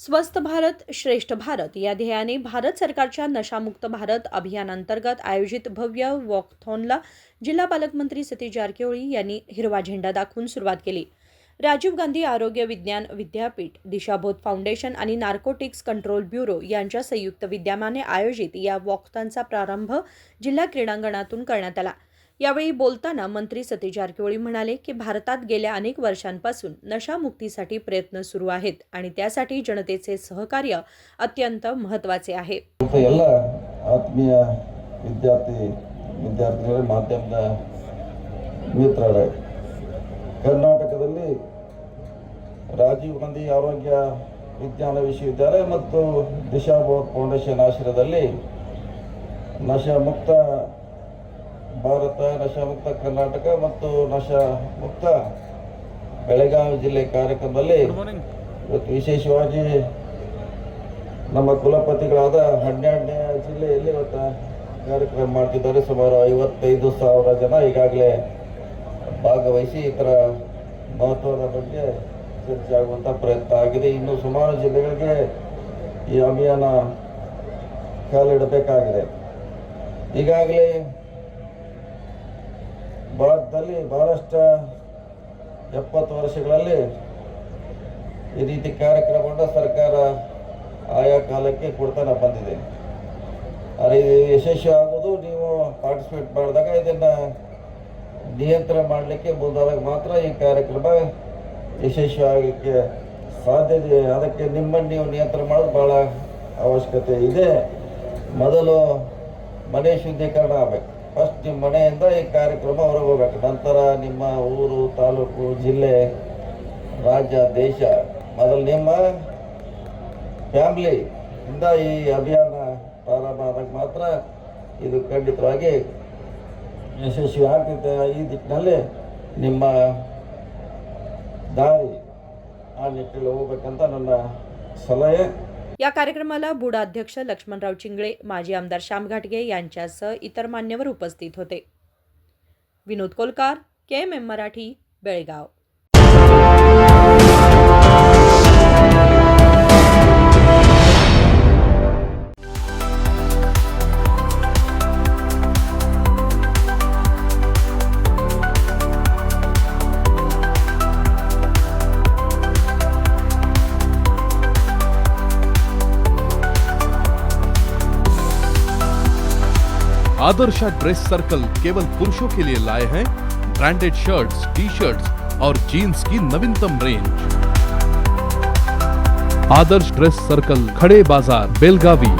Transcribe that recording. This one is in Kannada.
स्वस्थ भारत श्रेष्ठ भारत या ध्येयाने भारत सरकारच्या नशामुक्त भारत अभियानांतर्गत आयोजित भव्य वॉकथॉनला जिल्हा पालकमंत्री सतीश जारकिहोळी यांनी हिरवा झेंडा दाखवून सुरुवात केली। राजीव गांधी आरोग्य विज्ञान विद्यापीठ, दिशाबोध फाउंडेशन आणि नार्कोटिक्स कंट्रोल ब्युरो यांच्या संयुक्त विद्यमाने आयोजित या वॉकथॉनचा प्रारंभ जिल्हा क्रीडांगणातून करण्यात आला। यावेळी बोलताना मंत्री सतीश जारकिहोळी म्हणाले की भारतात गेल्या अनेक वर्षांपासून नशामुक्तीसाठी प्रयत्न सुरू आहेत आणि त्यासाठी जनतेचे सहकार्य अत्यंत महत्त्वाचे आहे। ಎಲ್ಲ ಆತ್ಮೀಯ ವಿದ್ಯಾರ್ಥಿಗಳ ಮಾಧ್ಯಮದ ಮಿತ್ರರೇ, ಕರ್ನಾಟಕದಲ್ಲಿ ರಾಜೀವ್ ಗಾಂಧಿ ಆರೋಗ್ಯ ವಿಜ್ಞಾನ ವಿಶ್ವವಿದ್ಯಾಲಯ ಮತ್ತು ದಿಶಾಬೋಧ್ ಫೌಂಡೇಶನ್ ಆಶ್ರಯದಲ್ಲಿ ನಶಾಮುಕ್ತ ಭಾರತ, ನಶಾಮುಕ್ತ ಕರ್ನಾಟಕ ಮತ್ತು ನಶಾಮುಕ್ತ ಬೆಳಗಾವಿ ಜಿಲ್ಲೆ ಕಾರ್ಯಕ್ರಮದಲ್ಲಿ ಇವತ್ತು ವಿಶೇಷವಾಗಿ ನಮ್ಮ ಕುಲಪತಿಗಳಾದ 12ನೇ ಜಿಲ್ಲೆಯಲ್ಲಿ ಇವತ್ತು ಕಾರ್ಯಕ್ರಮ ಮಾಡ್ತಿದ್ದಾರೆ। ಸುಮಾರು 55,000 ಜನ ಈಗಾಗಲೇ ಭಾಗವಹಿಸಿ ಈ ಥರ ಮಹತ್ವದ ಬಗ್ಗೆ ಚರ್ಚೆ ಆಗುವಂಥ ಪ್ರಯತ್ನ ಆಗಿದೆ। ಇನ್ನು ಸುಮಾರು ಜಿಲ್ಲೆಗಳಿಗೆ ಈ ಅಭಿಯಾನ ಕಾಲಿಡಬೇಕಾಗಿದೆ। ಈಗಾಗಲೇ ಭಾರತದಲ್ಲಿ ಬಹಳಷ್ಟು 70 ವರ್ಷಗಳಲ್ಲಿ ಈ ರೀತಿ ಕಾರ್ಯಕ್ರಮವನ್ನು ಸರ್ಕಾರ ಆಯಾ ಕಾಲಕ್ಕೆ ಕೊಡ್ತಾನೆ ಬಂದಿದೆ। ಆದರೆ ಇದು ಯಶಸ್ವಿ ಆಗೋದು ನೀವು ಪಾರ್ಟಿಸಿಪೇಟ್ ಮಾಡಿದಾಗ, ಇದನ್ನು ನಿಯಂತ್ರಣ ಮಾಡಲಿಕ್ಕೆ ಮುಂದಾದಾಗ ಮಾತ್ರ ಈ ಕಾರ್ಯಕ್ರಮ ಯಶಸ್ವಿ ಆಗಲಿಕ್ಕೆ ಸಾಧ್ಯತೆ। ಅದಕ್ಕೆ ನಿಮ್ಮನ್ನು ನೀವು ನಿಯಂತ್ರಣ ಮಾಡೋದು ಭಾಳ ಅವಶ್ಯಕತೆ ಇದೆ। ಮೊದಲು ಮನೆ ಶುದ್ಧೀಕರಣ ಆಗಬೇಕು। ಫಸ್ಟ್ ನಿಮ್ಮ ಮನೆಯಿಂದ ಈ ಕಾರ್ಯಕ್ರಮ ಹೊರಗೆ ಹೋಗ್ಬೇಕು, ನಂತರ ನಿಮ್ಮ ಊರು, ತಾಲೂಕು, ಜಿಲ್ಲೆ, ರಾಜ್ಯ, ದೇಶ, ಮೊದಲು ನಿಮ್ಮ ಫ್ಯಾಮಿಲಿಯಿಂದ ಈ ಅಭಿಯಾನ ಪ್ರಾರಂಭ ಆದಾಗ ಮಾತ್ರ ಇದು ಖಂಡಿತವಾಗಿ ಯಶಸ್ವಿ ಆಗ್ತಿದೆ। ಈ ದಿಕ್ಕಿನಲ್ಲಿ ನಿಮ್ಮ ದಾರಿ ಆ ನಿಟ್ಟಿನಲ್ಲಿ ಹೋಗ್ಬೇಕಂತ ನನ್ನ ಸಲಹೆ। या कार्यक्रमाला बुडा अध्यक्ष लक्ष्मणराव चिंगळे, माजी आमदार श्याम घाटगे यांच्यासह इतर मान्यवर उपस्थित होते। Vinod Kolkar, KMM Marathi, Belgaum. Adarsha dress circle केवल पुरुषों के लिए लाए हैं ब्रांडेड शर्ट्स, टी-शर्ट्स और जीन्स की नवीनतम रेंज। आदर्श ड्रेस सर्कल, खड़े बाजार, बेलगावी।